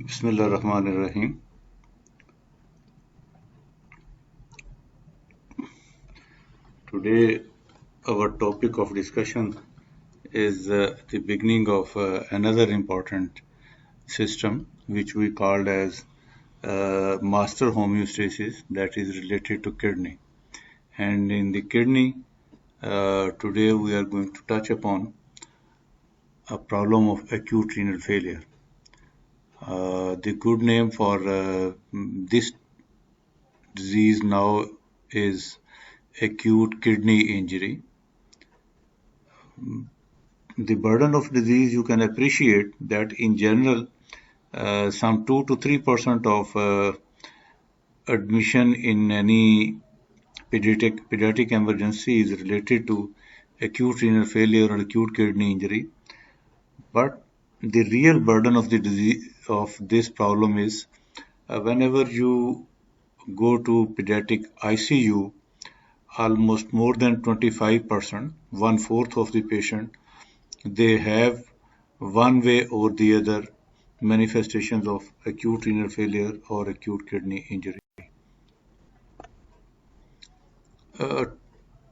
Bismillahirrahmanirrahim. Today, our topic of discussion is the beginning of another important system, which we called as master homeostasis, that is related to kidney. And in the kidney, today we are going to touch upon a problem of acute renal failure. The good name for this disease now is acute kidney injury. The burden of disease, you can appreciate that in general, some 2 to 3% of admission in any pediatric emergency is related to acute renal failure or acute kidney injury. But the real burden of the disease of this problem is whenever you go to pediatric ICU, almost more than 25%, 1/4 of the patient, they have one way or the other manifestations of acute renal failure or acute kidney injury.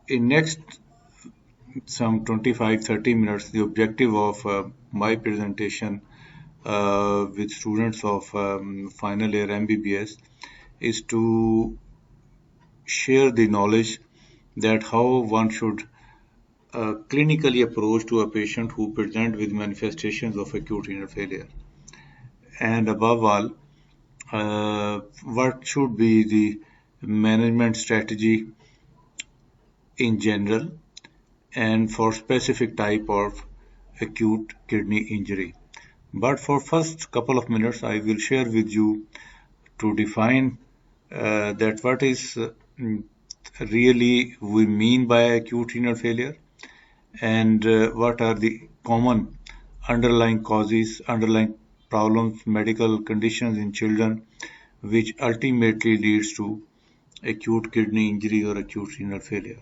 In next some 25-30 minutes, the objective of my presentation with students of final year MBBS is to share the knowledge that how one should clinically approach to a patient who present with manifestations of acute renal failure. And above all, what should be the management strategy in general and for specific type of acute kidney injury. But for first couple of minutes, I will share with you to define that what is really we mean by acute renal failure and what are the common underlying causes, underlying problems, medical conditions in children which ultimately leads to acute kidney injury or acute renal failure.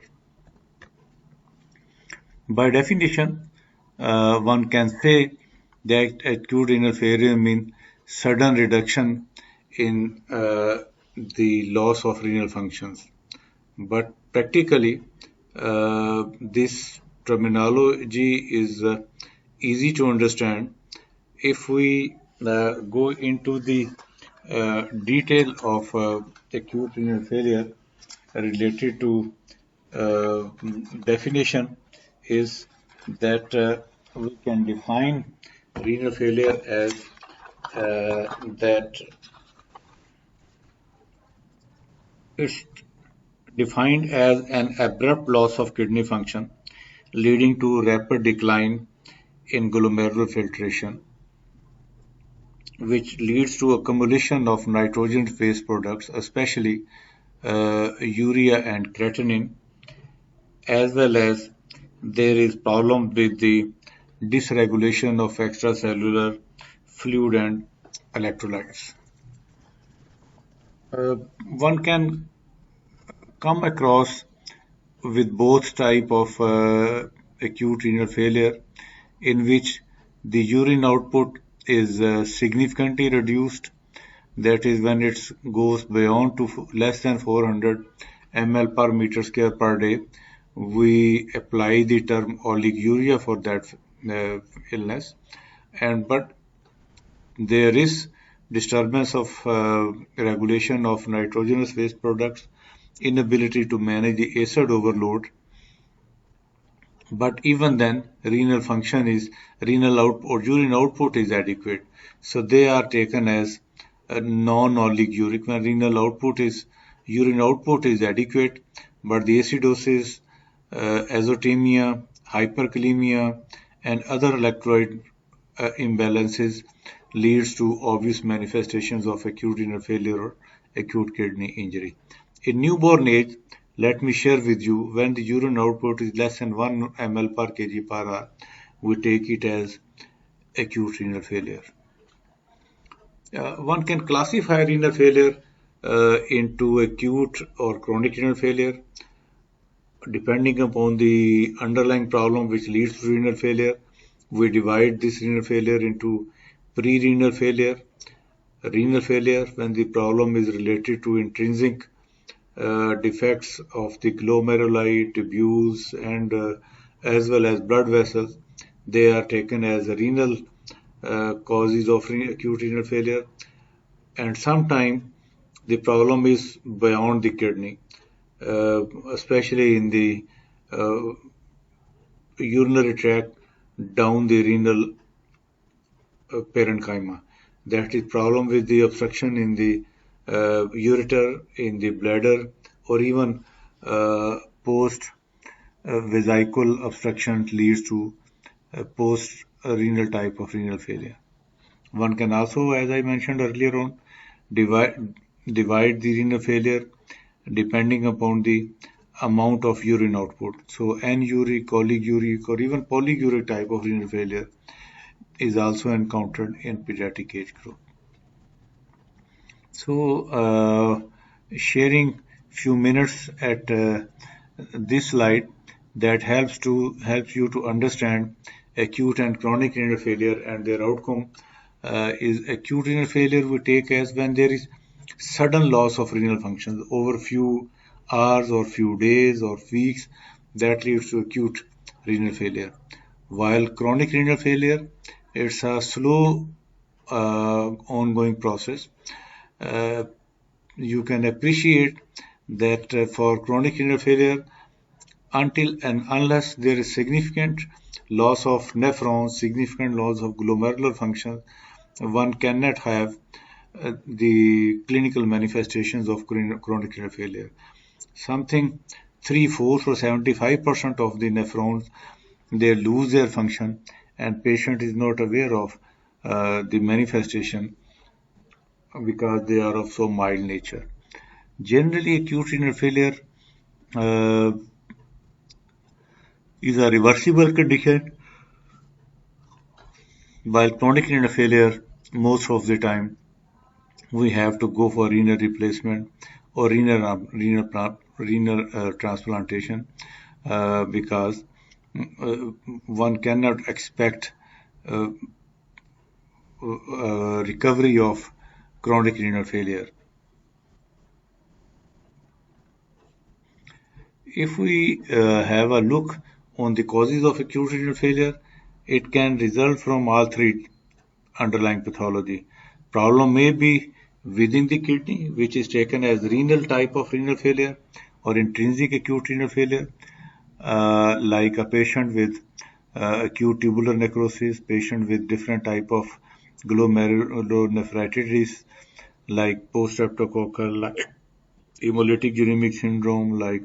By definition, one can say that acute renal failure means sudden reduction in the loss of renal functions. But practically, this terminology is easy to understand if we go into the detail of acute renal failure related to definition is that we can define renal failure as that it's defined as an abrupt loss of kidney function leading to rapid decline in glomerular filtration, which leads to accumulation of nitrogen-based products, especially urea and creatinine, as well as there is problem with the dysregulation of extracellular fluid and electrolytes. One can come across with both type of acute renal failure in which the urine output is significantly reduced, that is when it goes beyond to less than 400 ml per meter square per day, we apply the term oliguria for that illness. But there is disturbance of regulation of nitrogenous waste products, inability to manage the acid overload. But even then, renal function is renal out or urine output is adequate, so they are taken as a non-oliguric. When renal output is urine output is adequate, but the acidosis, azotemia, hyperkalemia, and other electrolyte imbalances leads to obvious manifestations of acute renal failure or acute kidney injury. In newborn age, let me share with you when the urine output is less than 1 ml per kg per hour, we take it as acute renal failure. One can classify renal failure into acute or chronic renal failure depending upon the underlying problem which leads to renal failure. We divide this renal failure into pre-renal failure, Renal failure, when the problem is related to intrinsic defects of the glomeruli, tubules, and as well as blood vessels, they are taken as renal causes of acute renal failure. And sometimes the problem is beyond the kidney, especially in the uh, urinary tract down the renal parenchyma. That is problem with the obstruction in the ureter, in the bladder, or even post vesical obstruction leads to post renal type of renal failure. One can also, as I mentioned earlier on, divide the renal failure depending upon the amount of urine output. So anuric, oliguric, or even polyuric type of renal failure is also encountered in pediatric age group. So sharing few minutes at this slide that helps you to understand acute and chronic renal failure and their outcome. Is acute renal failure we take as when there is sudden loss of renal functions over few hours or few days or weeks, that leads to acute renal failure. While chronic renal failure, it's a slow ongoing process. Uh, you can appreciate that for chronic renal failure, until and unless there is significant loss of nephrons, significant loss of glomerular function, one cannot have the clinical manifestations of chronic renal failure. Something 3/4 or 75% of the nephrons, they lose their function, and patient is not aware of the manifestation because they are of so mild nature. Generally, acute renal failure uh, is a reversible condition, while chronic renal failure, most of the time, we have to go for renal replacement or renal transplantation because one cannot expect uh, recovery of chronic renal failure. If we have a look on the causes of acute renal failure, it can result from all three underlying pathology. Problem may be within the kidney, which is taken as renal type of renal failure or intrinsic acute renal failure, like a patient with acute tubular necrosis, patient with different type of glomerulonephritis, like post-streptococcal, like hemolytic uremic syndrome, like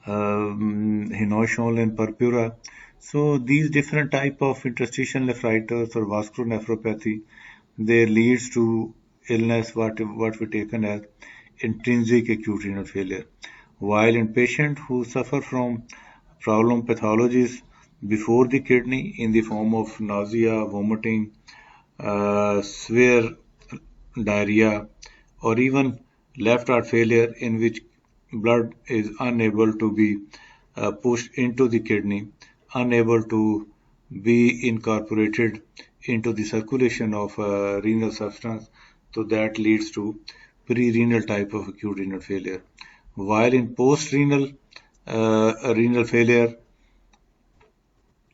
Hinoy-Schönlein and purpura. So these different type of interstitial nephritis or vascular nephropathy, they leads to illness what we taken as intrinsic acute renal failure. While in patients who suffer from problem pathologies before the kidney in the form of nausea, vomiting, severe diarrhea, or even left heart failure in which blood is unable to be pushed into the kidney, unable to be incorporated into the circulation of renal substance. So that leads to pre-renal type of acute renal failure. While in post-renal renal failure,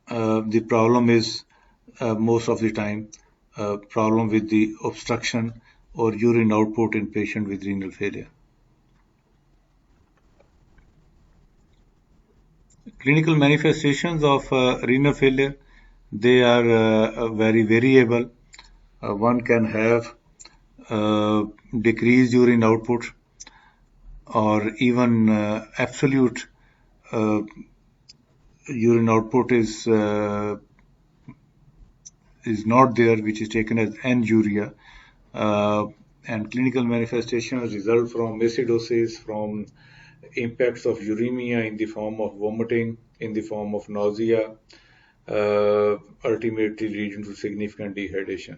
the problem is most of the time problem with the obstruction or urine output in patient with renal failure. Clinical manifestations of renal failure, they are very variable. One can have decreased urine output or even absolute uh, urine output is not there, which is taken as anuria. Uh, and clinical manifestations result from acidosis, from impacts of uremia in the form of vomiting, in the form of nausea, ultimately leading to significant dehydration.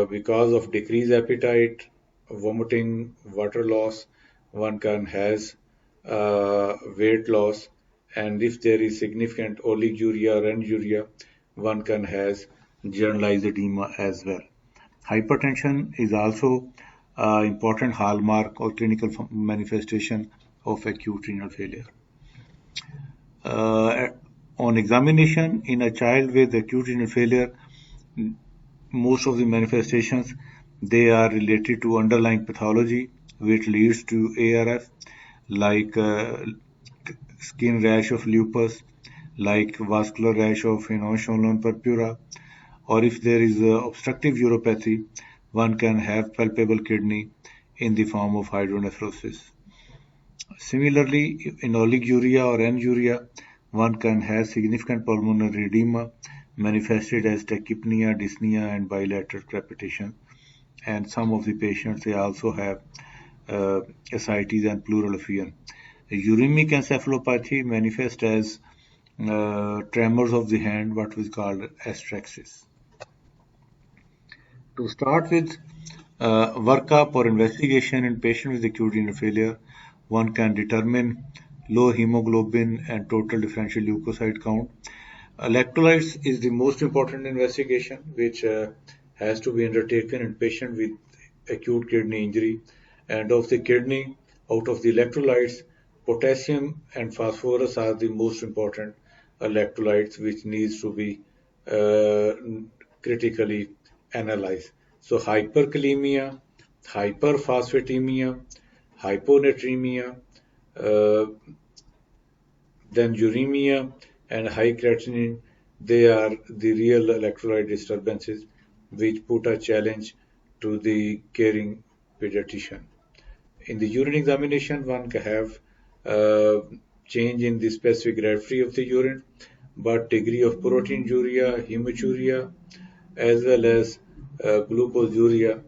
Because of decreased appetite, vomiting, water loss, one can has weight loss, and if there is significant oliguria or anuria, one can has generalized edema as well. Hypertension is also an important hallmark or clinical manifestation of acute renal failure. On examination in a child with acute renal failure, most of the manifestations, they are related to underlying pathology which leads to ARF, like skin rash of lupus, like vascular rash of Ehlers-Danlos purpura, or if there is obstructive uropathy, one can have palpable kidney in the form of hydronephrosis. Similarly, in oliguria or anuria, one can have significant pulmonary edema manifested as tachypnea, dyspnea, and bilateral crepitation. And some of the patients, they also have ascites and pleural effusion. Uremic encephalopathy manifests as tremors of the hand, what was called astraxis. To start with, workup or investigation in patients with acute renal failure, one can determine low hemoglobin and total differential leukocyte count. Electrolytes is the most important investigation which has to be undertaken in patients with acute kidney injury. And of the kidney, out of the electrolytes, potassium and phosphorus are the most important electrolytes which needs to be critically analyzed. So hyperkalemia, hyperphosphatemia, hyponatremia, uh, then uremia and high creatinine, they are the real electrolyte disturbances which put a challenge to the caring pediatrician. In the urine examination, one can have change in the specific gravity of the urine, but degree of proteinuria, hematuria, as well as glucosuria,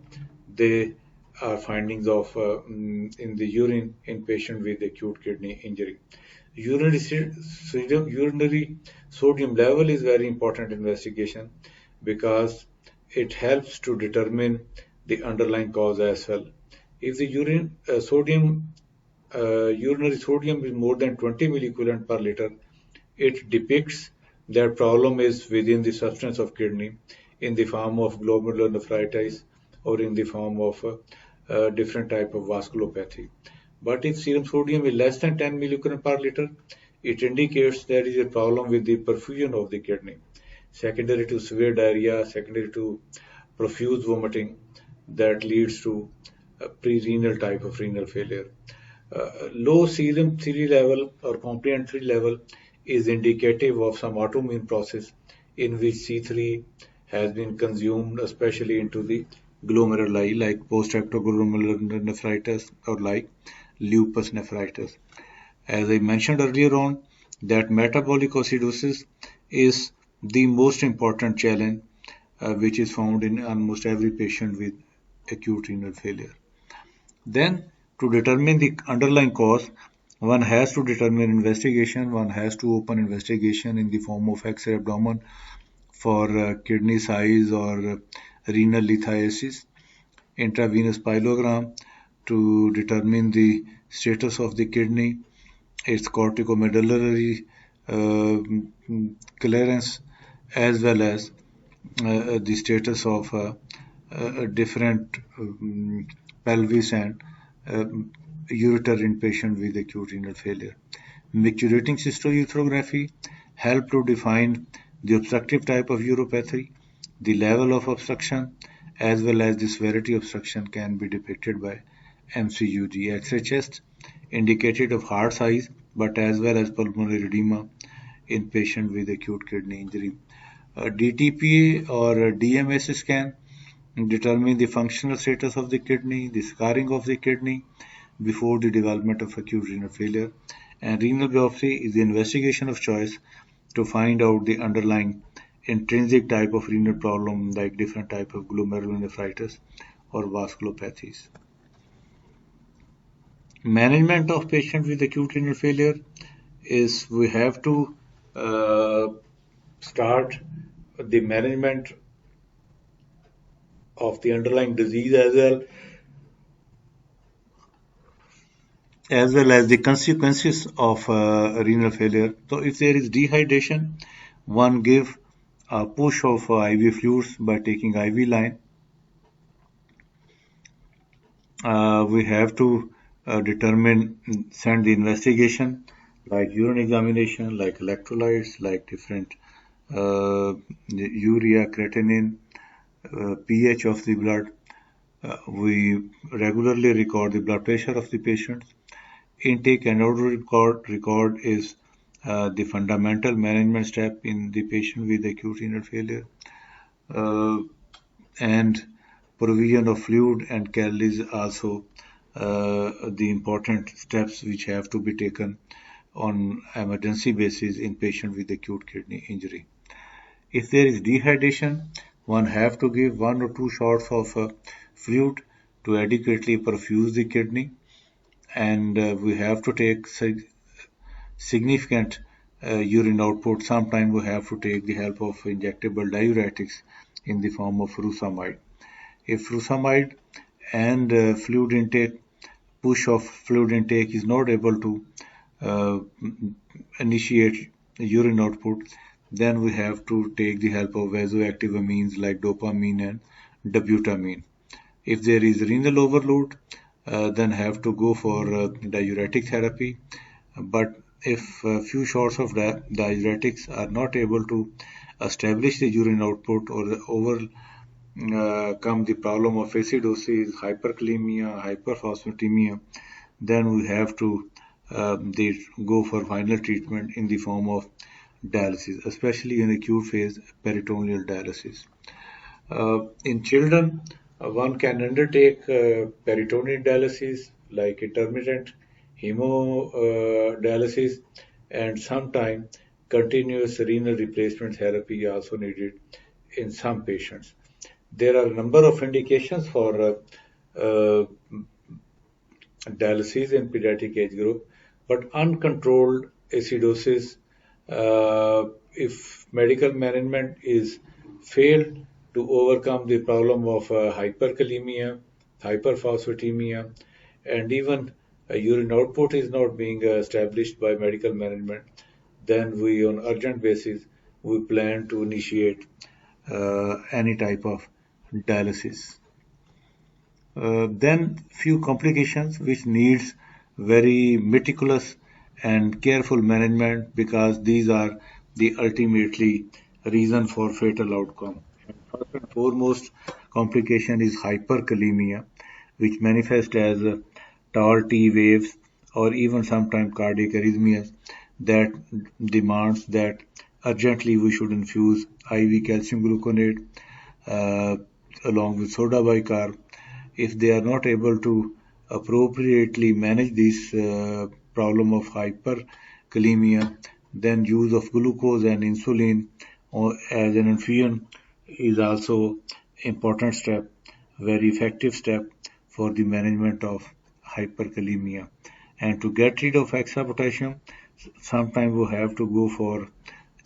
they are findings of in the urine in patient with acute kidney injury. Urinary sodium level is very important investigation because it helps to determine the underlying cause as well. If the urinary sodium is more than 20 milliequivalent per liter, it depicts that problem is within the substance of kidney in the form of glomerulonephritis or in the form of a different type of vasculopathy. But if serum sodium is less than 10 milliequivalent per liter, it indicates there is a problem with the perfusion of the kidney, secondary to severe diarrhea, secondary to profuse vomiting that leads to a pre-renal type of renal failure. Low serum 3 level or complement 3 level is indicative of some autoimmune process in which C3 has been consumed, especially into the glomeruli like post-ectoglomerular nephritis or like lupus nephritis. As I mentioned earlier on, that metabolic acidosis is the most important challenge which is found in almost every patient with acute renal failure. Then, to determine the underlying cause, one has to determine investigation, one has to open investigation in the form of X-ray abdomen for kidney size or renal lithiasis, intravenous pyelogram to determine the status of the kidney, its corticomedullary clearance, as well as the status of different pelvis and ureter in patient with acute renal failure. Micturating cystourethropy help to define the obstructive type of uropathy, the level of obstruction, as well as the severity of obstruction can be depicted by MCUG. X-ray chest indicated of heart size, but as well as pulmonary edema in patient with acute kidney injury. DTPA or DMS scan determine the functional status of the kidney, the scarring of the kidney before the development of acute renal failure. And renal biopsy is the investigation of choice to find out the underlying intrinsic type of renal problem like different type of glomerulonephritis or vasculopathies. Management of patient with acute renal failure is we have to start the management of the underlying disease as well as the consequences of renal failure. So if there is dehydration, one give a push of IV fluids by taking IV line. we have to send the investigation like urine examination, like electrolytes, like different urea, creatinine, pH of the blood. We regularly record the blood pressure of the patients. Intake and order record is the fundamental management step in the patient with acute renal failure. And provision of fluid and calories also the important steps which have to be taken on emergency basis in patient with acute kidney injury. If there is dehydration, one have to give 1 or 2 shots of fluid to adequately perfuse the kidney, and we have to take significant urine output. Sometimes we have to take the help of injectable diuretics in the form of furosemide. If furosemide and push of fluid intake is not able to uh, initiate urine output, then we have to take the help of vasoactive amines like dopamine and dobutamine. If there is renal overload, then have to go for diuretic therapy. But if a few shots of diuretics are not able to establish the urine output or overcome the problem of acidosis, hyperkalemia, hyperphosphatemia, then we have to go for final treatment in the form of dialysis, especially in acute phase peritoneal dialysis. In children, one can undertake peritoneal dialysis like intermittent hemodialysis, and sometimes continuous renal replacement therapy also needed in some patients. There are a number of indications for uh, dialysis in pediatric age group, but uncontrolled acidosis, if medical management is failed to overcome the problem of hyperkalemia, hyperphosphatemia, and even urine output is not being established by medical management, then we, on urgent basis, we plan to initiate any type of dialysis. Then few complications which needs very meticulous and careful management because these are the ultimately reason for fatal outcome. First and foremost complication is hyperkalemia, which manifests as tall T waves or even sometimes cardiac arrhythmias that demands that urgently we should infuse IV calcium gluconate uh, along with soda bicarb. If they are not able to appropriately manage this problem of hyperkalemia, then use of glucose and insulin or as an infusion is also important step, very effective step for the management of hyperkalemia. And to get rid of extra potassium, sometimes we have to go for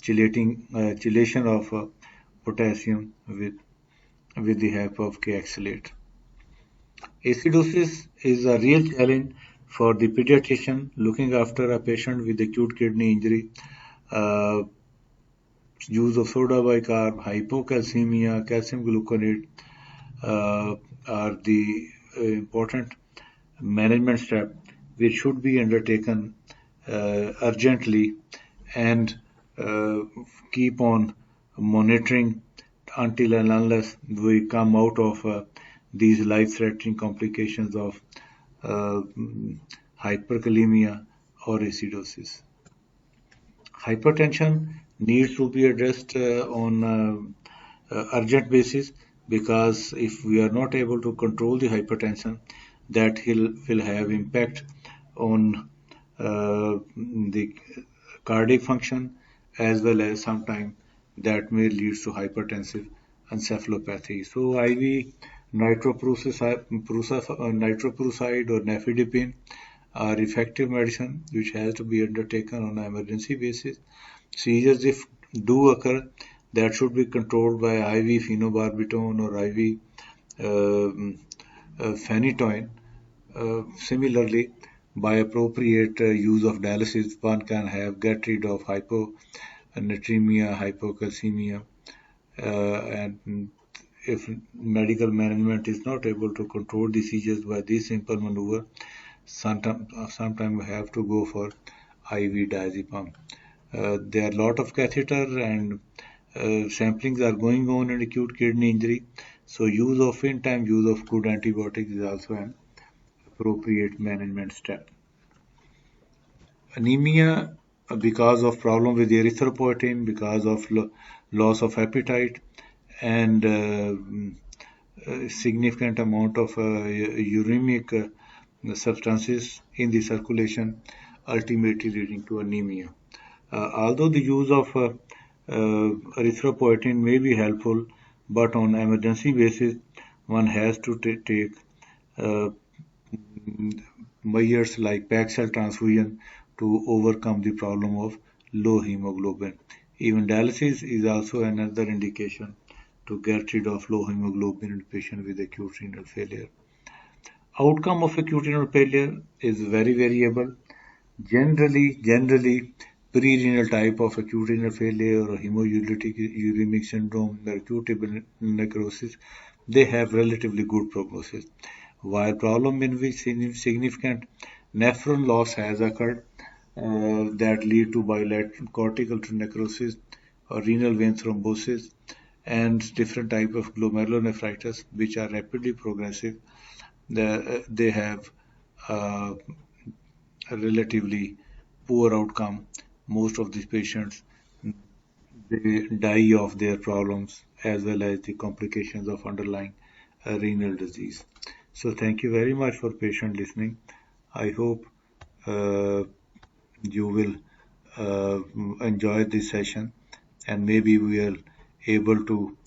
chelation of potassium with the help of K-oxalate. Acidosis is a real challenge for the pediatrician looking after a patient with acute kidney injury. Uh, Use of soda bicarb, hypocalcemia, calcium gluconate are the important management step which should be undertaken urgently and uh, keep on monitoring until and unless we come out of these life-threatening complications of uh, hyperkalemia or acidosis. Hypertension needs to be addressed on urgent basis because if we are not able to control the hypertension, that will have impact on the cardiac function as well as sometimes that may lead to hypertensive encephalopathy. So IV nitroprusside or nifedipine are effective medicine which has to be undertaken on an emergency basis. Seizures, if do occur, that should be controlled by IV phenobarbital or IV phenytoin. Similarly, by appropriate use of dialysis, one can get rid of hyponatremia, hypocalcemia, and if medical management is not able to control the seizures by this simple maneuver, sometimes we have to go for IV diazepam. There are a lot of catheter and samplings are going on in acute kidney injury. So use of in time use of good antibiotics is also an appropriate management step. Anemia because of problem with erythropoietin, because of loss of appetite, and significant amount of uremic substances in the circulation, ultimately leading to anemia. Although the use of erythropoietin may be helpful, but on emergency basis, one has to take uh, measures like packed cell transfusion to overcome the problem of low hemoglobin. Even dialysis is also another indication to get rid of low hemoglobin in patients with acute renal failure. Outcome of acute renal failure is very variable. Generally, pre-renal type of acute renal failure or hemolytic uremic syndrome, acute necrosis, they have relatively good prognosis. While problem in which significant nephron loss has occurred that lead to bilateral cortical necrosis or renal vein thrombosis and different type of glomerulonephritis, which are rapidly progressive, they have uh, a relatively poor outcome. Most of these patients they die of their problems as well as the complications of underlying renal disease. So thank you very much for patient listening. I hope uh, you will uh, enjoy this session and maybe we are able to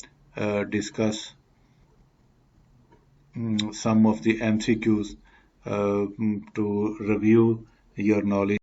discuss some of the MCQs to review your knowledge.